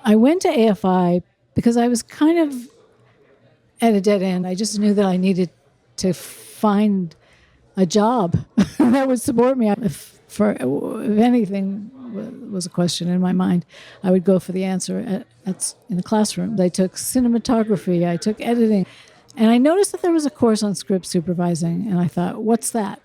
I went to AFI because I was kind of at a dead end. I just knew that I needed to find a job that would support me. If anything was a question in my mind, I would go for the answer in the classroom. I took cinematography, I took editing, and I noticed that there was a course on script supervising, and I thought, what's that?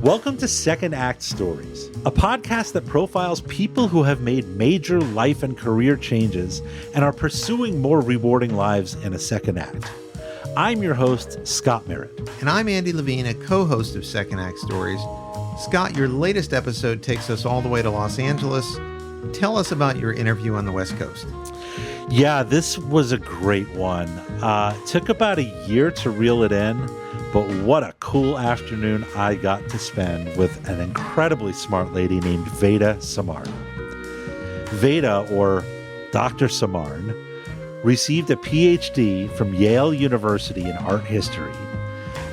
Welcome to Second Act Stories, a podcast that profiles people who have made major life and career changes and are pursuing more rewarding lives in a second act. I'm your host, Scott Merritt. And I'm Andy Levine, a co-host of Second Act Stories. Scott, your latest episode takes us all the way to Los Angeles. Tell us about your interview on the West Coast. Yeah, this was a great one. Took about a year to reel it in, but what a cool afternoon I got to spend with an incredibly smart lady named Veda Semarne. Veda, or Dr. Semarne, received a PhD from Yale University in art history,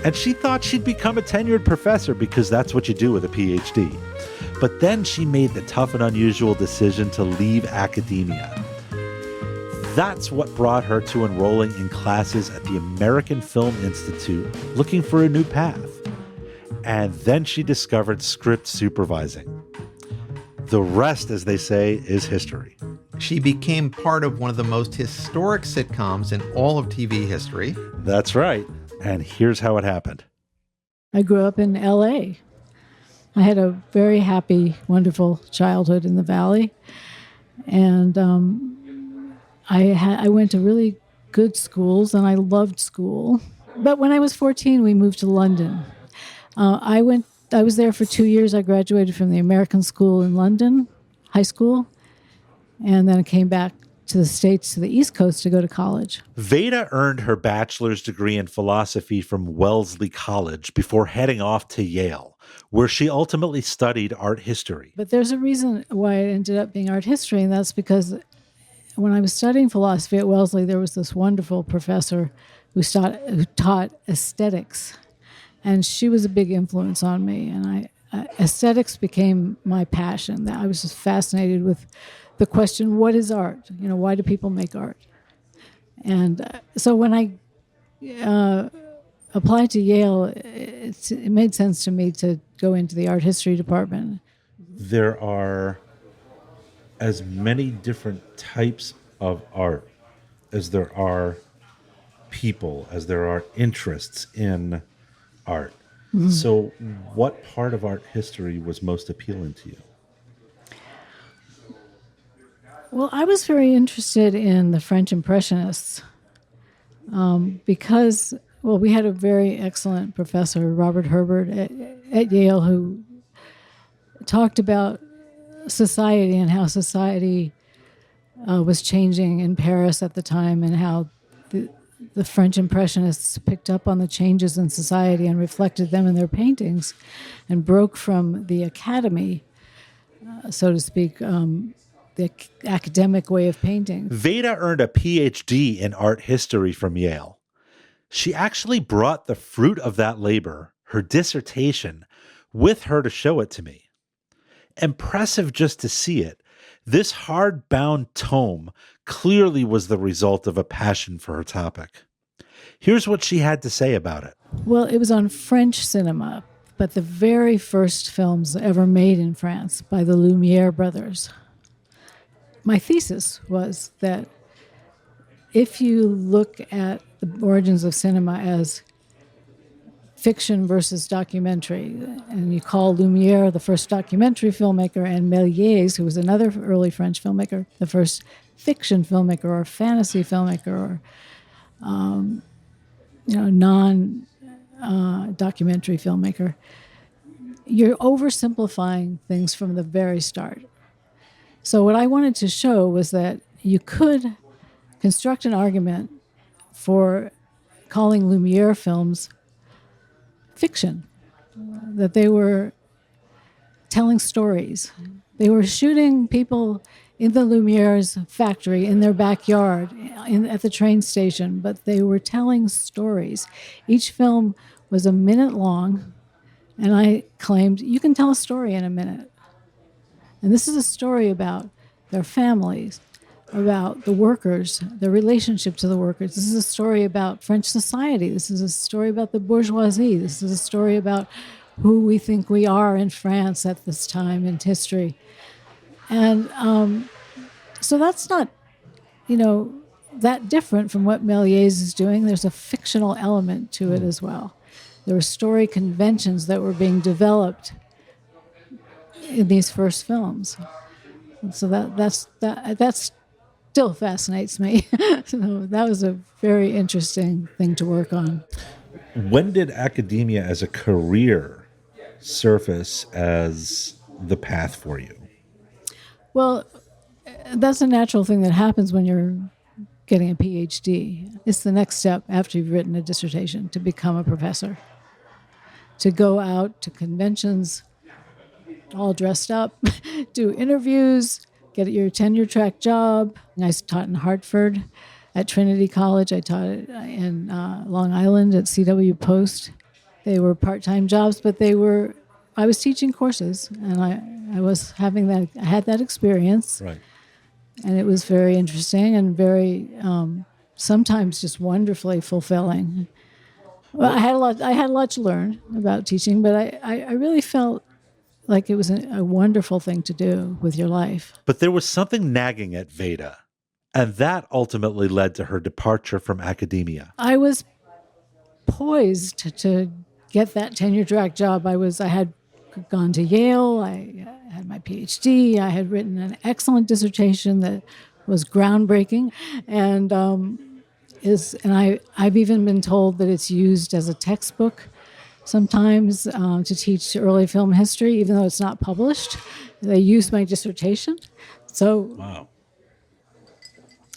and she thought she'd become a tenured professor because that's what you do with a PhD. But then she made the tough and unusual decision to leave academia. That's what brought her to enrolling in classes at the American Film Institute, looking for a new path. And then she discovered script supervising. The rest, as they say, is history. She became part of one of the most historic sitcoms in all of TV history. That's right. And here's how it happened. I grew up in LA. I had a very happy, wonderful childhood in the Valley. And I went to really good schools, and I loved school. But when I was 14, we moved to London. I was there for 2 years. I graduated from the American School in London, high school, and then I came back to the States, to the East Coast, to go to college. Veda earned her bachelor's degree in philosophy from Wellesley College before heading off to Yale, where she ultimately studied art history. But there's a reason why it ended up being art history, and that's because when I was studying philosophy at Wellesley, there was this wonderful professor who taught aesthetics, and she was a big influence on me. And aesthetics became my passion. I was just fascinated with the question, what is art? Why do people make art? And so when I applied to Yale, it made sense to me to go into the art history department. There are as many different types of art as there are people, as there are interests in art. Mm-hmm. So what part of art history was most appealing to you? Well, I was very interested in the French Impressionists because we had a very excellent professor, Robert Herbert, at Yale, who talked about society and how society was changing in Paris at the time, and how the French Impressionists picked up on the changes in society and reflected them in their paintings and broke from the academy, so to speak, the academic way of painting. Veda earned a PhD in art history from Yale. She actually brought the fruit of that labor, her dissertation, with her to show it to me. Impressive just to see it. This hardbound tome clearly was the result of a passion for her topic. Here's what she had to say about it. Well, it was on French cinema, but the very first films ever made in France by the Lumiere brothers. My thesis was that if you look at the origins of cinema as fiction versus documentary, and you call Lumiere the first documentary filmmaker, and Méliès, who was another early French filmmaker, the first fiction filmmaker or fantasy filmmaker or non-documentary filmmaker, you're oversimplifying things from the very start. So what I wanted to show was that you could construct an argument for calling Lumiere films fiction, that they were telling stories. They were shooting people in the Lumiere's factory, in their backyard, at the train station, but they were telling stories. Each film was a minute long, and I claimed, you can tell a story in a minute. And this is a story about their families, about the workers, their relationship to the workers. This is a story about French society. This is a story about the bourgeoisie. This is a story about who we think we are in France at this time in history. And so that's not, that different from what Méliès is doing. There's a fictional element to it as well. There were story conventions that were being developed in these first films. And so that still fascinates me. So that was a very interesting thing to work on. When did academia as a career surface as the path for you? Well, that's a natural thing that happens when you're getting a PhD. It's the next step after you've written a dissertation, to become a professor, to go out to conventions all dressed up, do interviews, get your tenure-track job. I taught in Hartford at Trinity College. I taught in Long Island at C.W. Post. They were part-time jobs, but I was teaching courses, and I was having that. I had that experience, Right. And it was very interesting and very sometimes just wonderfully fulfilling. Well, I had a lot to learn about teaching, but I really felt like it was a wonderful thing to do with your life. But there was something nagging at Veda, and that ultimately led to her departure from academia. I was poised to get that tenure-track job. I had gone to Yale. I had my PhD. I had written an excellent dissertation that was groundbreaking, and I've even been told that it's used as a textbook sometimes to teach early film history, even though it's not published. They use my dissertation. Wow.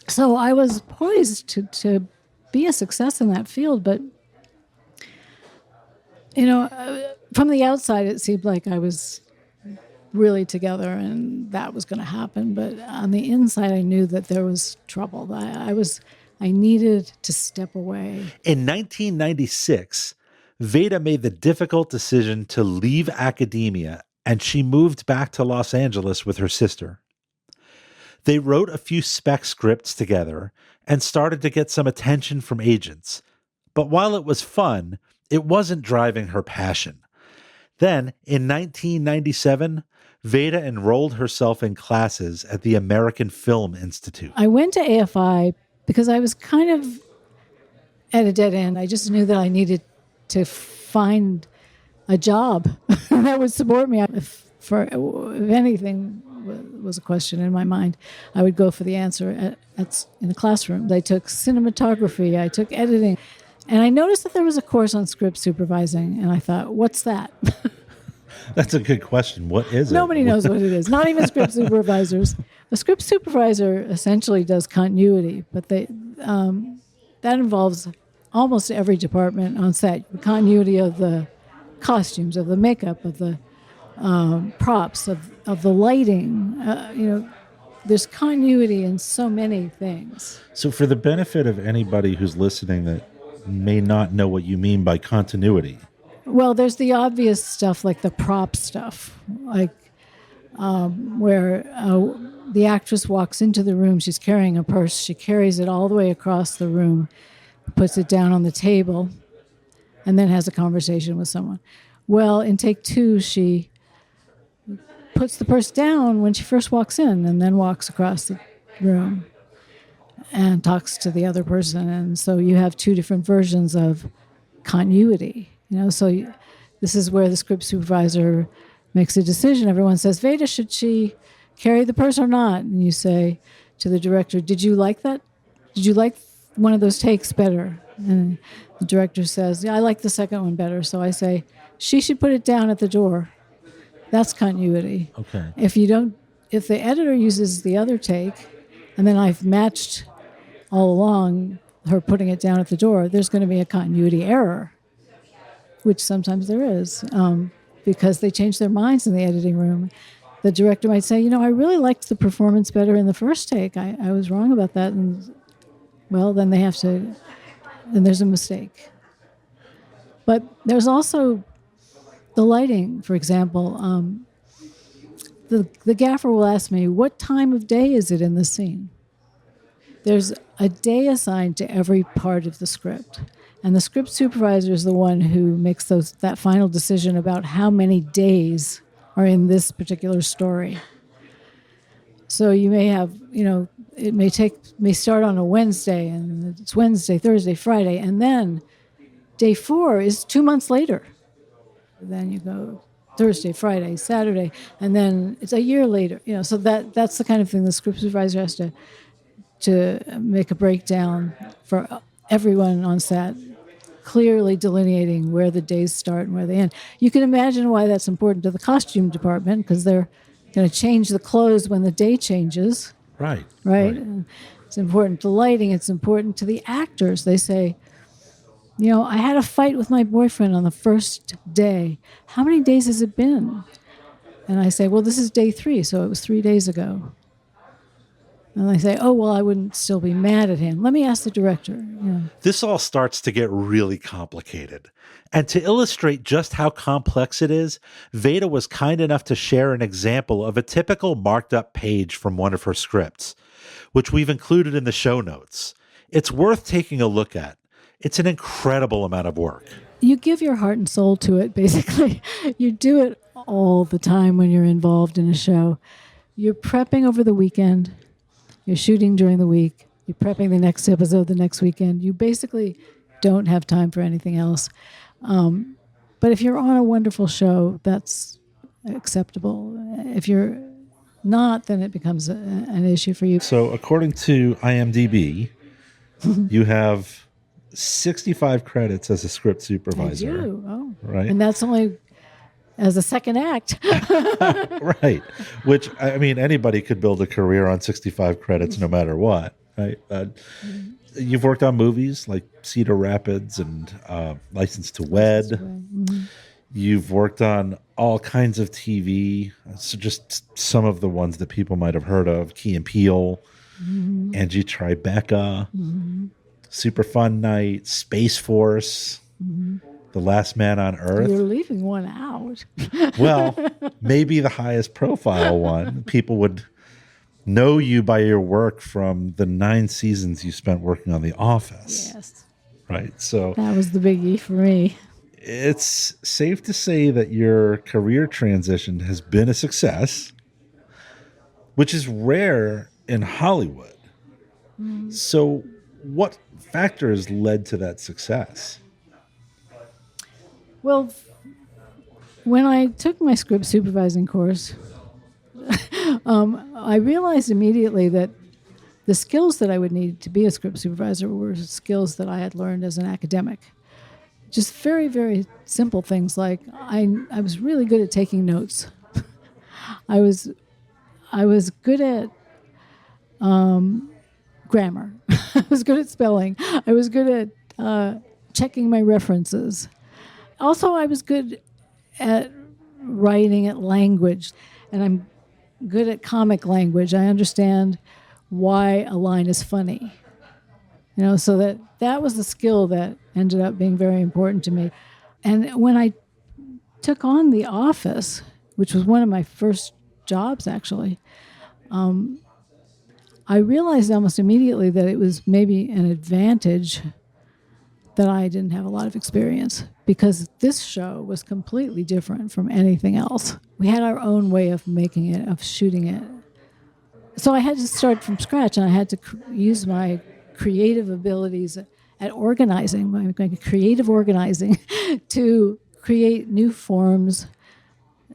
So I was poised to be a success in that field, but from the outside, it seemed like I was really together and that was going to happen. But on the inside, I knew that there was trouble. I needed to step away. In 1996, Veda made the difficult decision to leave academia, and she moved back to Los Angeles with her sister. They wrote a few spec scripts together and started to get some attention from agents. But while it was fun, it wasn't driving her passion. Then, in 1997, Veda enrolled herself in classes at the American Film Institute. I went to AFI because I was kind of at a dead end. I just knew that I needed to find a job that would support me. If anything was a question in my mind, I would go for the answer in the classroom. I took cinematography, I took editing, and I noticed that there was a course on script supervising, and I thought, what's that? That's a good question. What is it? Nobody knows what it is, not even script supervisors. A script supervisor essentially does continuity, but that involves almost every department on set. The continuity of the costumes, of the makeup, of the props, of the lighting. There's continuity in so many things. So for the benefit of anybody who's listening that may not know what you mean by continuity. Well, there's the obvious stuff like the prop stuff, like where the actress walks into the room, she's carrying a purse, she carries it all the way across the room, puts it down on the table, and then has a conversation with someone. Well, in take two, she puts the purse down when she first walks in and then walks across the room and talks to the other person. And so you have two different versions of continuity. This is where the script supervisor makes a decision. Everyone says, Veda, should she carry the purse or not? And you say to the director, did you like that? Did you like one of those takes better? And the director says, yeah, I like the second one better. So I say, she should put it down at the door. That's continuity. Okay. If the editor uses the other take, and then I've matched all along her putting it down at the door, there's going to be a continuity error, which sometimes there is, because they change their minds in the editing room. the director might say, I really liked the performance better in the first take. I was wrong about that. And, well, then then there's a mistake. But there's also the lighting, for example. The gaffer will ask me, what time of day is it in the scene? There's a day assigned to every part of the script. And the script supervisor is the one who makes that final decision about how many days are in this particular story. So you may have, it may start on a Wednesday, and it's Wednesday, Thursday, Friday, and then day 4 is 2 months later. Then you go Thursday, Friday, Saturday, and then it's a year later. So that's the kind of thing the script supervisor has to make a breakdown for everyone on set, clearly delineating where the days start and where they end. You can imagine why that's important to the costume department, because they're going to change the clothes when the day changes. Right. It's important to lighting. It's important to the actors. They say, I had a fight with my boyfriend on the first day. How many days has it been? And I say, well, this is day 3, so it was 3 days ago. And they say, oh, well, I wouldn't still be mad at him. Let me ask the director. This all starts to get really complicated. And to illustrate just how complex it is, Veda was kind enough to share an example of a typical marked up page from one of her scripts, which we've included in the show notes. It's worth taking a look at. It's an incredible amount of work. You give your heart and soul to it, basically. You do it all the time when you're involved in a show. You're prepping over the weekend. You're shooting during the week. You're prepping the next episode the next weekend. You basically don't have time for anything else. But if you're on a wonderful show, that's acceptable. If you're not, then it becomes an issue for you. So according to IMDb, you have 65 credits as a script supervisor. I do. Oh. Right. And that's only as a second act. Right. Which, I mean, anybody could build a career on 65 credits no matter what. Right. You've worked on movies like Cedar Rapids and License to Wed. Mm-hmm. You've worked on all kinds of TV. So just some of the ones that people might have heard of: Key and Peele, Angie Tribeca, Super Fun Night, Space Force, The Last Man on Earth. You're leaving one out. Well, maybe the highest profile one. People would know you by your work from the 9 seasons you spent working on The Office. Yes. Right. So that was the biggie for me. It's safe to say that your career transition has been a success, which is rare in Hollywood. So what factors led to that success? Well, when I took my script supervising course, I realized immediately that the skills that I would need to be a script supervisor were skills that I had learned as an academic. Just very, very simple things like I was really good at taking notes. I was good at grammar. I was good at spelling. I was good at checking my references. Also, I was good at writing at language, and I'm good at comic language. I understand why a line is funny. So that was the skill that ended up being very important to me. And when I took on The Office, which was one of my first jobs, actually, I realized almost immediately that it was maybe an advantage that I didn't have a lot of experience, because this show was completely different from anything else. We had our own way of making it, of shooting it. So I had to start from scratch, and I had to use my creative abilities at organizing, my creative organizing, to create new forms.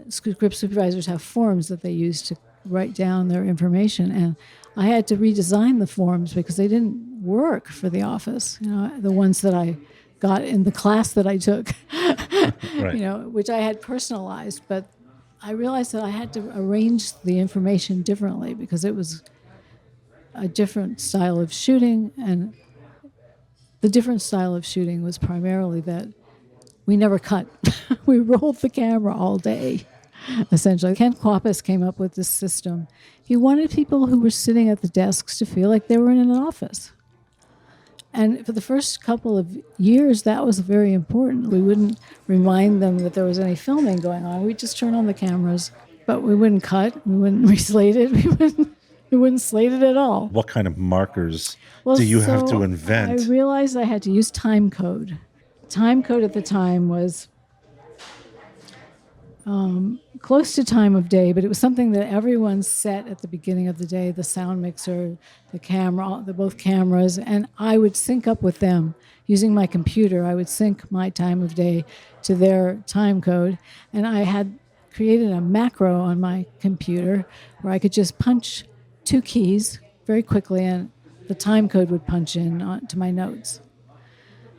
Script supervisors have forms that they use to write down their information, and I had to redesign the forms because they didn't work for The Office. The ones that I got in the class that I took, Right. Which I had personalized. But I realized that I had to arrange the information differently because it was a different style of shooting, and the different style of shooting was primarily that we never cut. We rolled the camera all day. essentially. Ken Kwapis came up with this system. He wanted people who were sitting at the desks to feel like they were in an office. And for the first couple of years, that was very important. We wouldn't remind them that there was any filming going on. We'd just turn on the cameras, but we wouldn't cut. We wouldn't reslate it. We wouldn't slate it at all. What kind of markers do you have to invent? I realized I had to use time code. Time code at the time was close to time of day, but it was something that everyone set at the beginning of the day, the sound mixer, the camera, both cameras, and I would sync up with them. Using my computer, I would sync my time of day to their time code, and I had created a macro on my computer where I could just punch 2 keys very quickly, and the time code would punch in to my notes.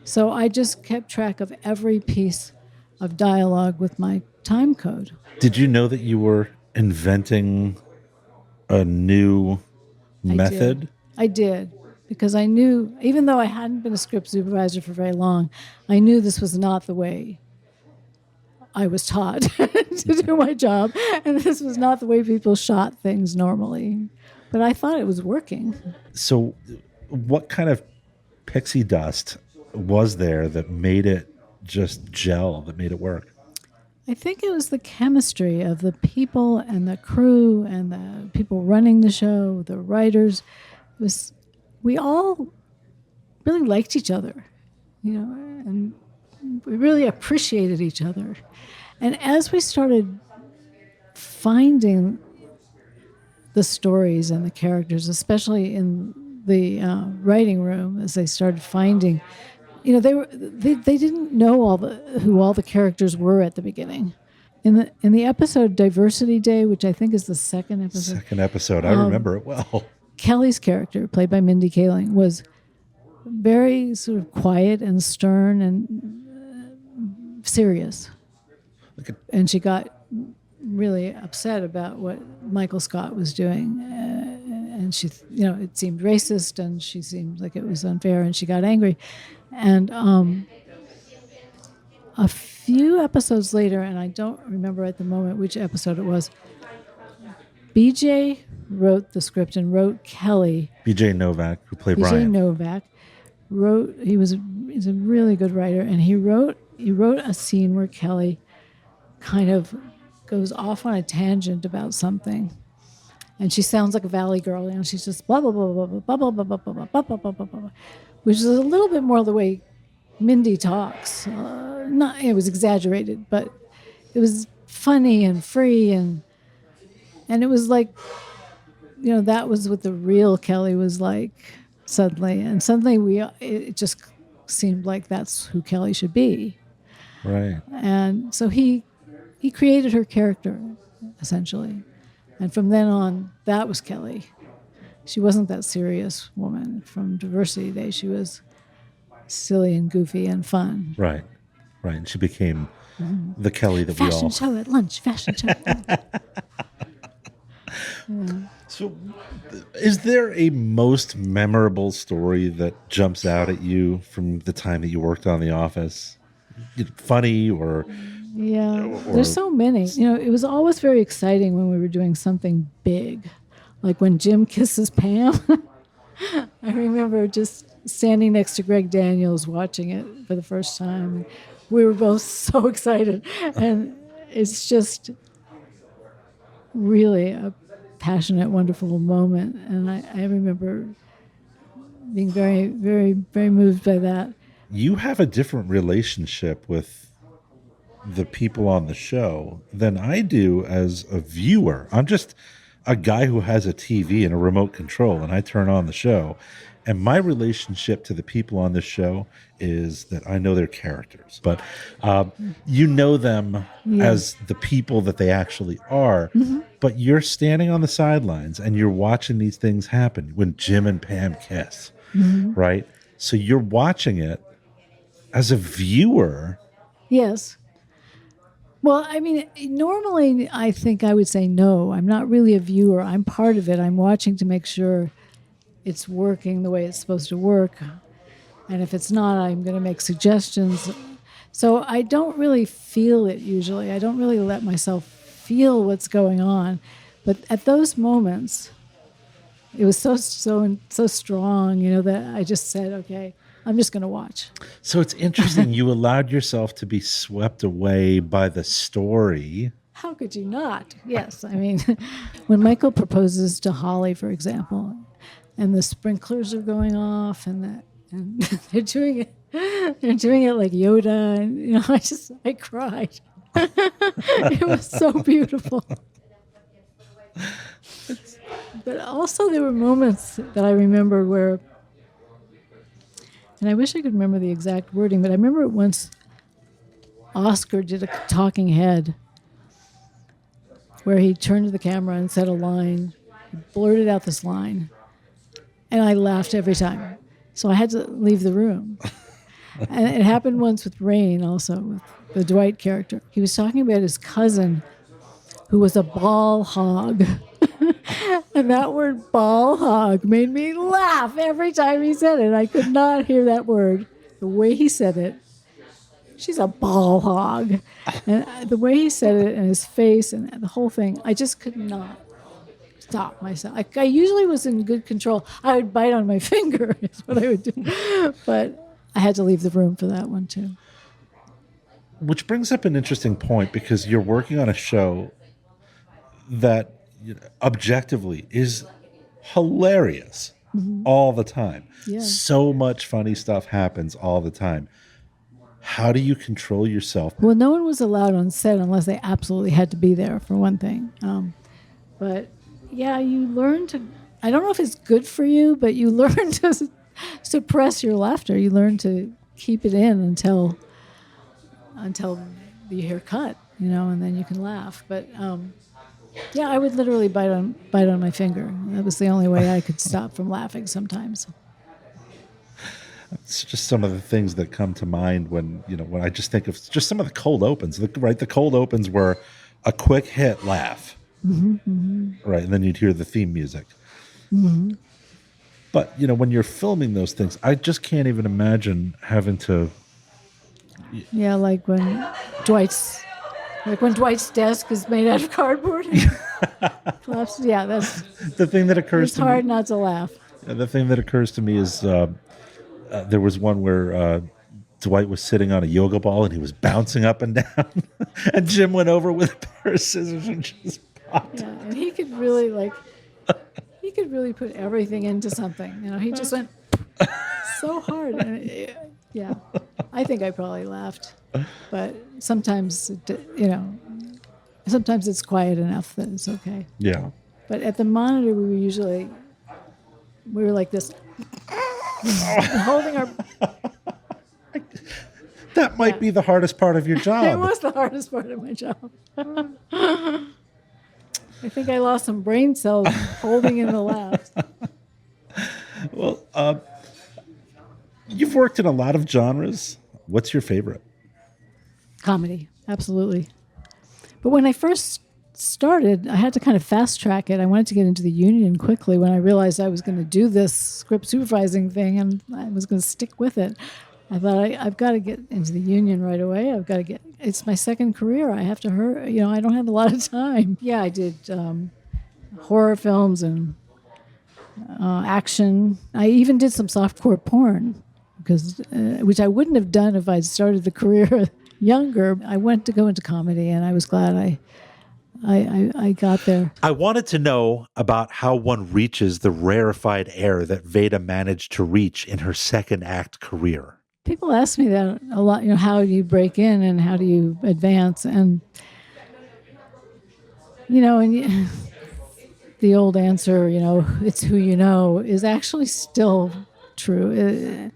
So I just kept track of every piece of dialogue with my time code. Did you know that you were inventing a new method? I did, because I knew, even though I hadn't been a script supervisor for very long, I knew this was not the way I was taught to do my job, and this was not the way people shot things normally. But I thought it was working. So what kind of pixie dust was there that made it just gel, that made it work? I think it was the chemistry of the people and the crew and the people running the show, the writers. We all really liked each other, and we really appreciated each other. And as we started finding the stories and the characters, especially in the writing room, as they started finding, they didn't know who all the characters were at the beginning. In the episode Diversity Day, which I think is the second episode. I remember it well. Kelly's character, played by Mindy Kaling, was very sort of quiet and stern and serious. And she got really upset about what Michael Scott was doing. And she, it seemed racist, and she seemed like it was unfair, and she got angry. And a few episodes later, and I don't remember at the moment which episode it was, BJ wrote the script and wrote Kelly. BJ Novak, who played Brian. BJ Novak wrote. He's a really good writer, and he wrote a scene where Kelly kind of goes off on a tangent about something, and she sounds like a Valley girl. She's just blah blah blah blah blah blah blah blah blah blah blah blah blah blah blah, which is a little bit more the way Mindy talks. It was exaggerated, but it was funny and free, and it was like, that was what the real Kelly was like. Suddenly it just seemed like that's who Kelly should be. Right. And so he created her character, essentially. And from then on, that was Kelly. She wasn't that serious woman from Diversity Day. She was silly and goofy and fun. Right. And she became the Kelly that we all... Fashion show at lunch. Yeah. So is there a most memorable story that jumps out at you from the time that you worked on The Office? Funny or... Yeah, there's so many. It was always very exciting when we were doing something big, like when Jim kisses Pam. I remember just standing next to Greg Daniels watching it for the first time. We were both so excited, and it's just really a passionate, wonderful moment. And I remember being very, very, very moved by that. You have a different relationship with the people on the show than I do as a viewer. I'm just a guy who has a TV and a remote control, and I turn on the show. And my relationship to the people on this show is that I know their characters, but you know them as the people that they actually are. Mm-hmm. But you're standing on the sidelines and you're watching these things happen when Jim and Pam kiss, right? So you're watching it as a viewer. Yes. Well, I mean, normally I think I would say no. I'm not really a viewer. I'm part of it. I'm watching to make sure it's working the way it's supposed to work. And if it's not, I'm going to make suggestions. So I don't really feel it usually. I don't really let myself feel what's going on. But at those moments, it was so strong, that I just said, okay, I'm just going to watch. So it's interesting. You allowed yourself to be swept away by the story. How could you not? Yes. I mean, when Michael proposes to Holly, for example, and the sprinklers are going off and they're doing it like Yoda. And, I cried. It was so beautiful. But also there were moments that I remember where, and I wish I could remember the exact wording, but I remember once Oscar did a talking head where he turned to the camera and said a line, he blurted out this line, and I laughed every time. So I had to leave the room. And it happened once with Rain also, with the Dwight character. He was talking about his cousin who was a ball hog. And that word ball hog made me laugh every time he said it. I could not hear that word. The way he said it, she's a ball hog. And the way he said it and his face and the whole thing, I just could not stop myself. I usually was in good control. I would bite on my finger is what I would do. But I had to leave the room for that one too. Which brings up an interesting point, because you're working on a show that objectively is hilarious all the time. Yeah. So much funny stuff happens all the time. How do you control yourself? Well, no one was allowed on set unless they absolutely had to be there, for one thing. But yeah, you learn to, I don't know if it's good for you, but you learn to suppress your laughter. You learn to keep it in until you hear cut, and then you can laugh. But yeah, I would literally bite on my finger. That was the only way I could stop from laughing sometimes. It's just some of the things that come to mind when I just think of just some of the cold opens. Right, the cold opens were a quick hit laugh, right, and then you'd hear the theme music. Mm-hmm. But when you're filming those things, I just can't even imagine having to. Yeah, like when Dwight's desk is made out of cardboard. Collapses. Yeah, that's the thing that occurs it's to me. It's hard not to laugh. The thing that occurs to me is there was one where Dwight was sitting on a yoga ball and he was bouncing up and down, and Jim went over with a pair of scissors and just popped. Yeah, and he could really put everything into something. He just went so hard. And yeah, I think I probably laughed, but sometimes sometimes it's quiet enough that it's okay. Yeah. But at the monitor, we were like this, holding our. That might be the hardest part of your job. It was the hardest part of my job. I think I lost some brain cells holding in the laughs. Well, you've worked in a lot of genres. What's your favorite? Comedy, absolutely. But when I first started, I had to kind of fast track it. I wanted to get into the union quickly when I realized I was going to do this script supervising thing and I was going to stick with it. I thought I've got to get into the union right away. It's my second career. I have to hurry. I don't have a lot of time. Yeah, I did horror films and action. I even did some softcore porn, which I wouldn't have done if I'd started the career younger. I went to go into comedy, and I was glad I got there. I wanted to know about how one reaches the rarefied air that Veda managed to reach in her second act career. People ask me that a lot, how do you break in and how do you advance? And, the old answer, it's who you know, is actually still true.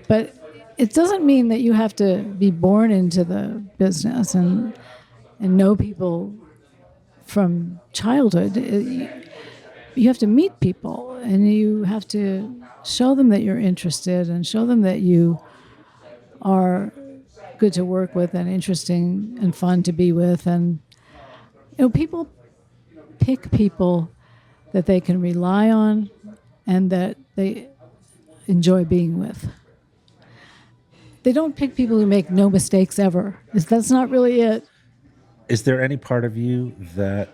But it doesn't mean that you have to be born into the business and know people from childhood. You have to meet people, and you have to show them that you're interested and show them that you are good to work with and interesting and fun to be with. And people pick people that they can rely on and that they enjoy being with. They don't pick people who make no mistakes ever. That's not really it. Is there any part of you that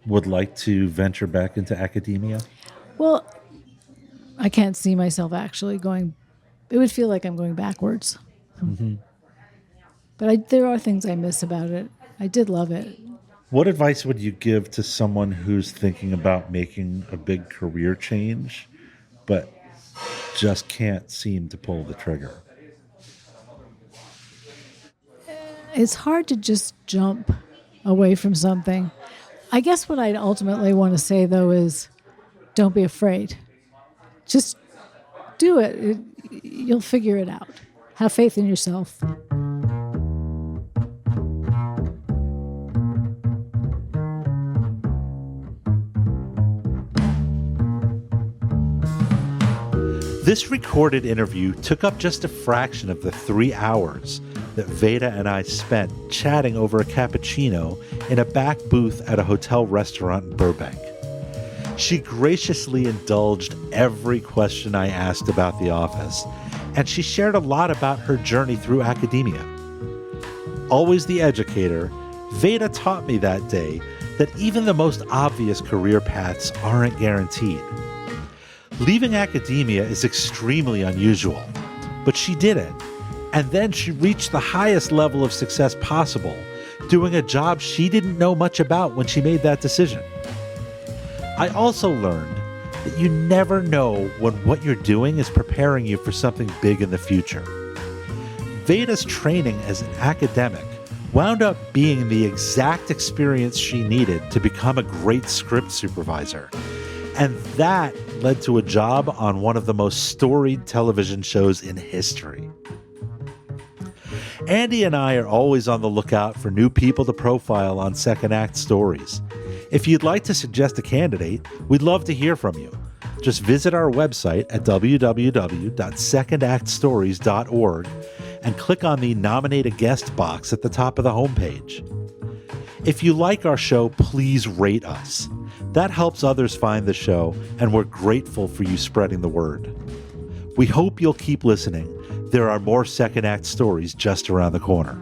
would like to venture back into academia? Well, I can't see myself actually going. It would feel like I'm going backwards. Mm-hmm. But there are things I miss about it. I did love it. What advice would you give to someone who's thinking about making a big career change, but just can't seem to pull the trigger? It's hard to just jump away from something. I guess what I'd ultimately want to say, though, is don't be afraid. Just do it. You'll figure it out. Have faith in yourself. This recorded interview took up just a fraction of the 3 hours that Veda and I spent chatting over a cappuccino in a back booth at a hotel restaurant in Burbank. She graciously indulged every question I asked about the office, and she shared a lot about her journey through academia. Always the educator, Veda taught me that day that even the most obvious career paths aren't guaranteed. Leaving academia is extremely unusual, but she did it, and then she reached the highest level of success possible, doing a job she didn't know much about when she made that decision. I also learned that you never know when what you're doing is preparing you for something big in the future. Veda's training as an academic wound up being the exact experience she needed to become a great script supervisor, and that led to a job on one of the most storied television shows in history. Andy and I are always on the lookout for new people to profile on Second Act Stories. If you'd like to suggest a candidate, we'd love to hear from you. Just visit our website at www.secondactstories.org and click on the Nominate a Guest box at the top of the homepage. If you like our show, please rate us. That helps others find the show, and we're grateful for you spreading the word. We hope you'll keep listening. There are more Second Act Stories just around the corner.